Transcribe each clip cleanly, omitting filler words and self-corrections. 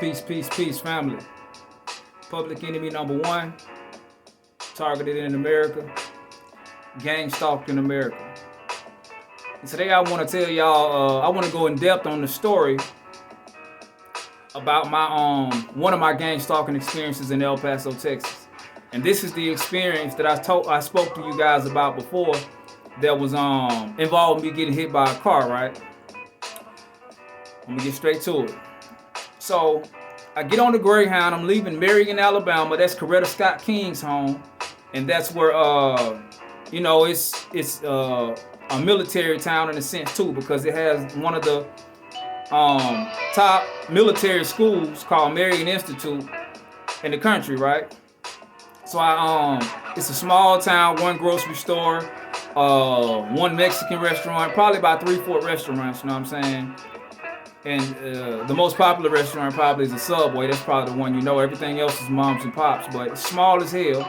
Peace, family. Public enemy number one, targeted in America, Gangstalked in America. And today I want to tell y'all, I want to go in depth on the story about my one of my gang stalking experiences in El Paso, Texas. And this is the experience that I spoke to you guys about before that was involved me getting hit by a car, right? I'm gonna get straight to it. So I get on the Greyhound. I'm leaving Marion, Alabama. That's Coretta Scott King's home, and that's where it's a military town in a sense too, because it has one of the top military schools called Marion Institute in the country, right? So it's a small town, one grocery store, one Mexican restaurant, probably about 3-4 restaurants. You know what I'm saying? And the most popular restaurant probably is a Subway. That's probably the one you know. Everything else is moms and pops, but it's small as hell.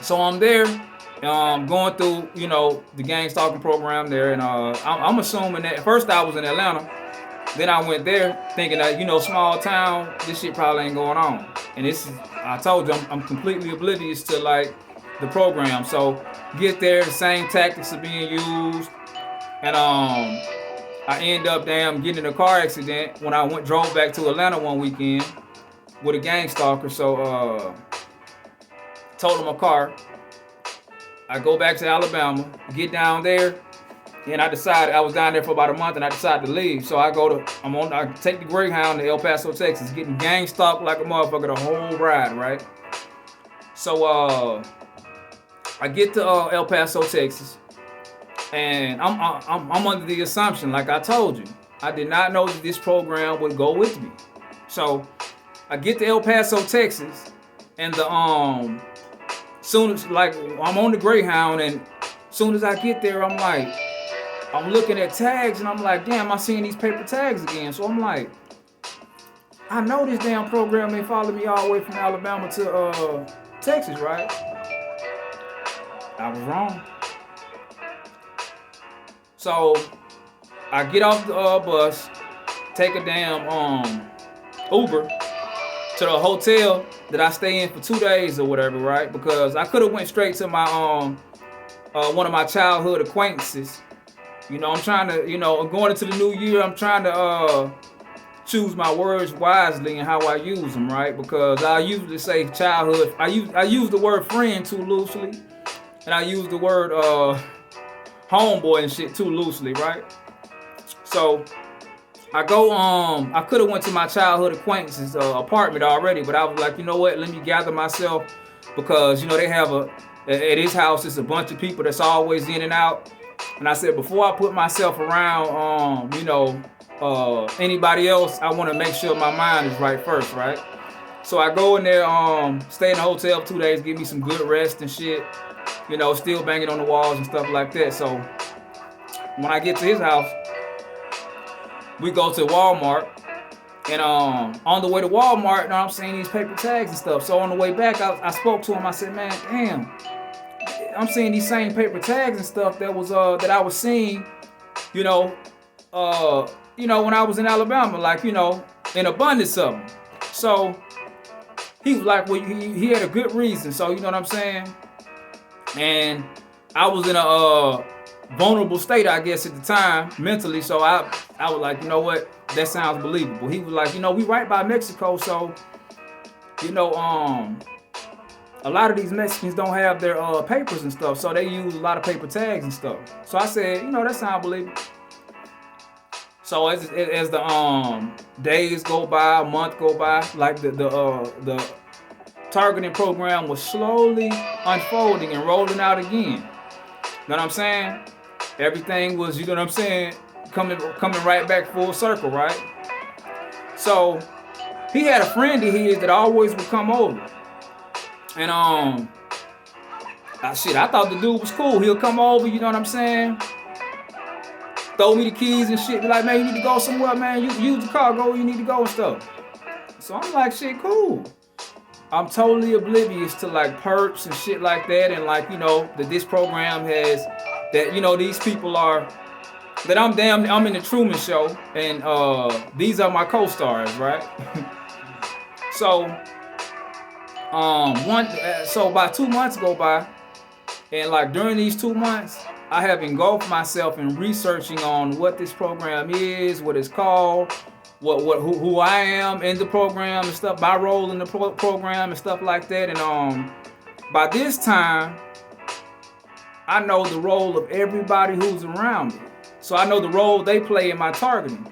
So I'm there, going through, the gang stalking program there, and I'm assuming that at first I was in Atlanta, then I went there thinking that small town, this shit probably ain't going on. And I told you I'm completely oblivious to like the program. So get there, the same tactics are being used, and I end up getting in a car accident when I drove back to Atlanta one weekend with a gang stalker. So totaled my car. I go back to Alabama, get down there, and I decided I was down there for about a month, and I decided to leave. So I take the Greyhound to El Paso, Texas, getting gang stalked like a motherfucker the whole ride, right? So I get to El Paso, Texas. And I'm under the assumption, like I told you, I did not know that this program would go with me. So I get to El Paso, Texas, and soon as I'm on the Greyhound, and soon as I get there, I'm looking at tags, and I'm like, damn, I'm seeing these paper tags again. So I'm like, I know this damn program ain't followed me all the way from Alabama to Texas, right? I was wrong. So I get off the bus, take a damn Uber to the hotel that I stay in for 2 days or whatever, right? Because I could have went straight to my one of my childhood acquaintances. I'm trying to, going into the new year, I'm trying to choose my words wisely and how I use them, right? Because I usually say childhood. I use the word friend too loosely, and I use the word homeboy and shit too loosely, right? So I go, I could have went to my childhood acquaintance's apartment already, but I was like, you know what? Let me gather myself, because they have at his house, it's a bunch of people that's always in and out. And I said, before I put myself around, anybody else, I want to make sure my mind is right first, right? So I go in there, stay in the hotel for 2 days, give me some good rest and shit. Still banging on the walls and stuff like that. So when I get to his house, we go to Walmart, and on the way to Walmart, I'm seeing these paper tags and stuff. So on the way back, I spoke to him. I said, man, damn, I'm seeing these same paper tags and stuff that I was seeing, when I was in Alabama, like, in abundance of them. So he was like, well, he had a good reason. So you know what I'm saying? And I was in a vulnerable state, I guess, at the time, mentally. So I was like, you know what? That sounds believable. He was like, we right by Mexico, so, a lot of these Mexicans don't have their papers and stuff, so they use a lot of paper tags and stuff. So I said, that sounds believable. So as the days go by, a month go by, like the targeting program was slowly unfolding and rolling out again. You know what I'm saying? Everything was, coming right back full circle, right? So he had a friend of his that always would come over. And I thought the dude was cool. He'll come over, you know what I'm saying? Throw me the keys and shit. Be like, man, you need to go somewhere, man. You use the car, go where you need to go and stuff. So I'm like, shit, cool. I'm totally oblivious to like perks and shit like that, and like, that this program has, that, these people are that I'm in the Truman Show, and these are my co-stars, right? So so about 2 months go by, and like during these 2 months, I have engulfed myself in researching on what this program is, what it's called, who I am in the program and stuff, my role in the program and stuff like that. And by this time, I know the role of everybody who's around me. So I know the role they play in my targeting.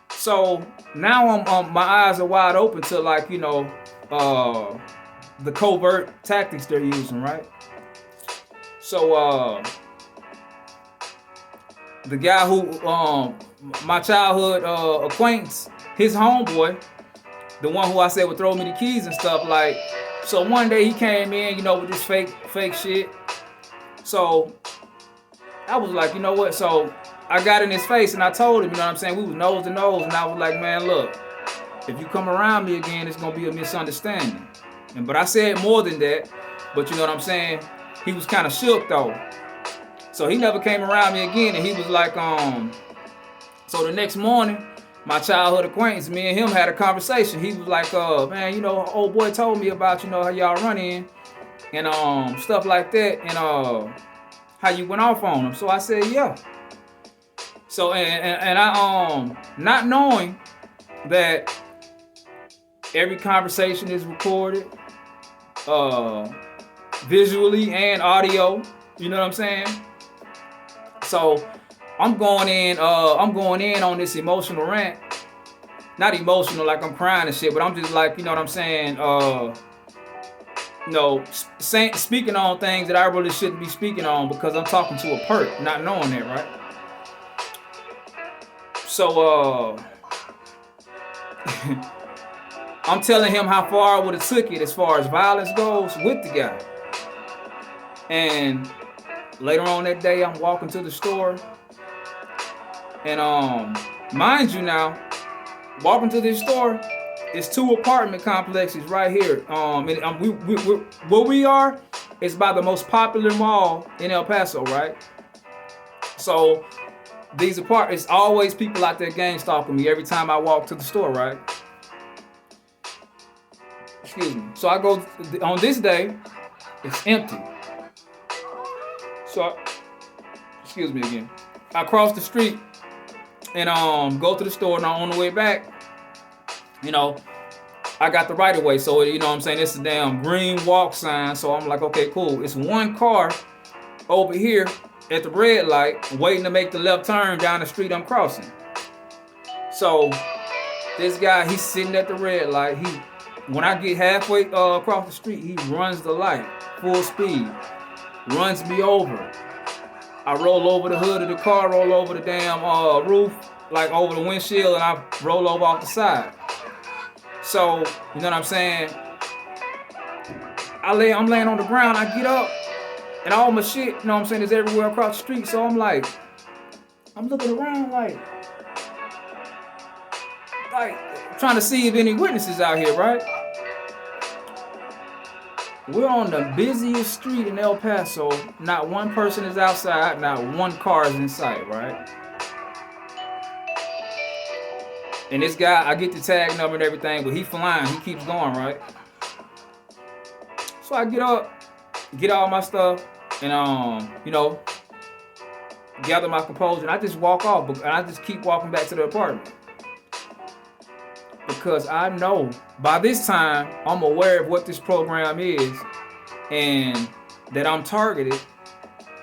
So now my eyes are wide open to like, the covert tactics they're using, right? So the guy who my childhood acquaintance, his homeboy, the one who I said would throw me the keys and stuff, like, so one day he came in, with this fake shit. So I was like, you know what? So I got in his face and I told him, you know what I'm saying? We was nose to nose, and I was like, man, look, if you come around me again, it's gonna be a misunderstanding. But I said more than that, but you know what I'm saying? He was kind of shook though. So he never came around me again, and he was like, so the next morning, my childhood acquaintance, me and him had a conversation. He was like, man, old boy told me about, how y'all run in and stuff like that, and how you went off on him. So I said, yeah. So and I not knowing that every conversation is recorded, visually and audio. You know what I'm saying? So I'm going in on this emotional rant. Not emotional like I'm crying and shit, but I'm just like, you know what I'm saying? Speaking on things that I really shouldn't be speaking on because I'm talking to a perk, not knowing that, right? So I'm telling him how far I would have took it as far as violence goes with the guy. And later on that day, I'm walking to the store, and mind you now, walking to this store, it's 2 apartment complexes right here. Where we are is by the most popular mall in El Paso, right? So these apartments, always people out there gang stalking me every time I walk to the store, right? Excuse me. So I go on this day, it's empty. So, excuse me again. I cross the street and go to the store, and on the way back, I got the right of way. So, you know what I'm saying? It's a damn green walk sign. So I'm like, okay, cool. It's one car over here at the red light waiting to make the left turn down the street I'm crossing. So this guy, he's sitting at the red light. When I get halfway across the street, he runs the light full speed, runs me over. I roll over the hood of the car, roll over the damn roof, like over the windshield, and I roll over off the side. So, you know what I'm saying? I'm laying on the ground, I get up, and all my shit, you know what I'm saying, is everywhere across the street. So I'm like, I'm looking around like trying to see if any witnesses out here, right? We're on the busiest street in El Paso. Not one person is outside, not one car is in sight, right? And this guy, I get the tag number and everything, but he flying, he keeps going, right? So I get up, get all my stuff, and gather my composure, and I just walk off, and I just keep walking back to the apartment. Because I know by this time I'm aware of what this program is and that I'm targeted,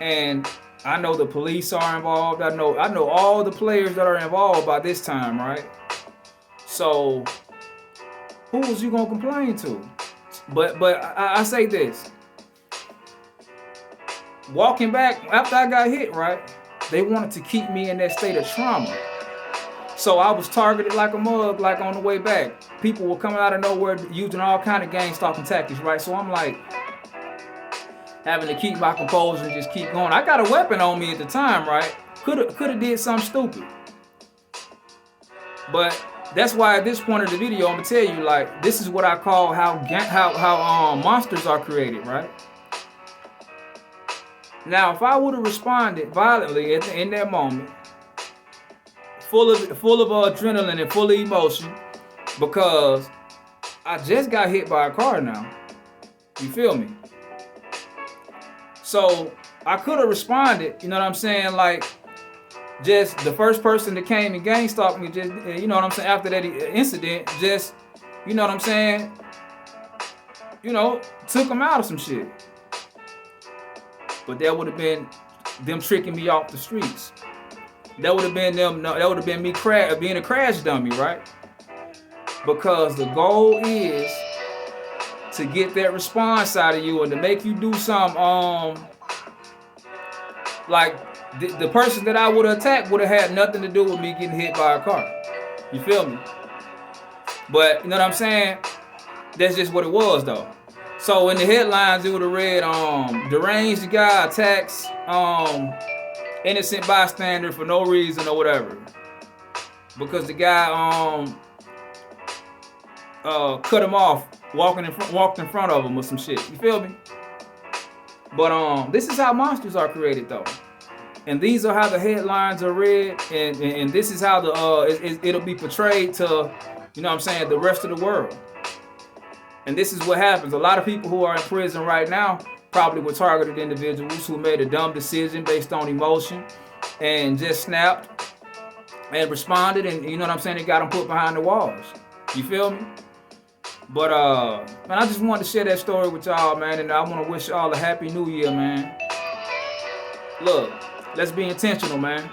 and I know the police are involved. I know all the players that are involved by this time, right? So who was you gonna complain to? But I say this. Walking back after I got hit, right? They wanted to keep me in that state of trauma. So I was targeted like a mug, like on the way back. People were coming out of nowhere using all kind of gang stalking tactics, right? So I'm like having to keep my composure and just keep going. I got a weapon on me at the time, right? Could have did something stupid. But that's why at this point of the video, I'm gonna tell you, like, this is what I call how monsters are created, right? Now, if I would have responded violently in that moment, full of adrenaline and full of emotion because I just got hit by a car now. You feel me? So I could have responded, you know what I'm saying? Like, just the first person that came and gang stalked me, just, you know what I'm saying, after that incident, just, you know what I'm saying, took them out of some shit. But that would have been them tricking me off the streets. That would have been them. No, that would have been me being a crash dummy, right? Because the goal is to get that response out of you and to make you do something. Like the person that I would have attacked would have had nothing to do with me getting hit by a car. You feel me? But you know what I'm saying? That's just what it was, though. So in the headlines, it would have read, deranged guy attacks innocent bystander for no reason or whatever, because the guy cut him off walked in front of him or some shit. You feel me? But this is how monsters are created, though, and these are how the headlines are read, and this is how it'll be portrayed to, you know what I'm saying, the rest of the world. And this is what happens. A lot of people who are in prison right now probably were targeted individuals who made a dumb decision based on emotion and just snapped and responded, and you know what I'm saying, they got them put behind the walls. You feel me? But man, I just wanted to share that story with y'all, man, and I want to wish y'all a happy new year, man. Look, let's be intentional, man.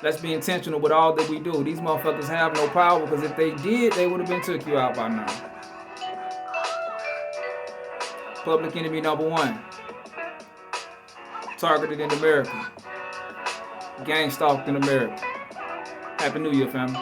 Let's be intentional with all that we do. These motherfuckers have no power, because if they did, they would have been took you out by now. Public enemy number one. Targeted in America. Gangstalked in America. Happy New Year, family.